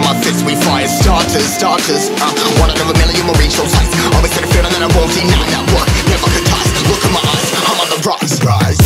of my fists, we fire starters. One out of a million will reach those heights. Always had a feeling that I won't deny that work never could die. Look in my eyes, I'm on the rise.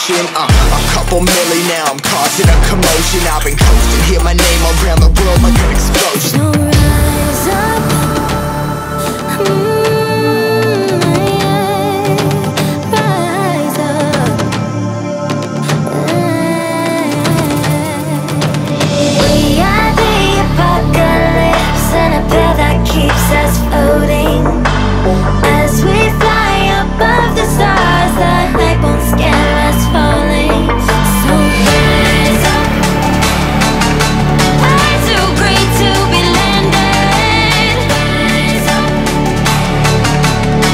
A couple milli now, I'm causing a commotion. I've been coasting, hear my name around the world like an explosion. So rise up, rise up. We are the apocalypse, and a pill that keeps us floating. As we fly above the stars, the light won't scare us falling. So rise up. I'm too great to be landed. Rise up.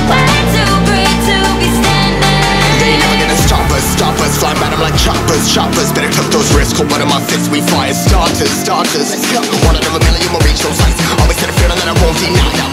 Way too great to be standing. They ain't never gonna stop us, fly by them like choppers. Better took those risks, hold one of my fists, we fire starters. Let's go. One out of a million will reach those heights. Always had a feeling that I won't deny that.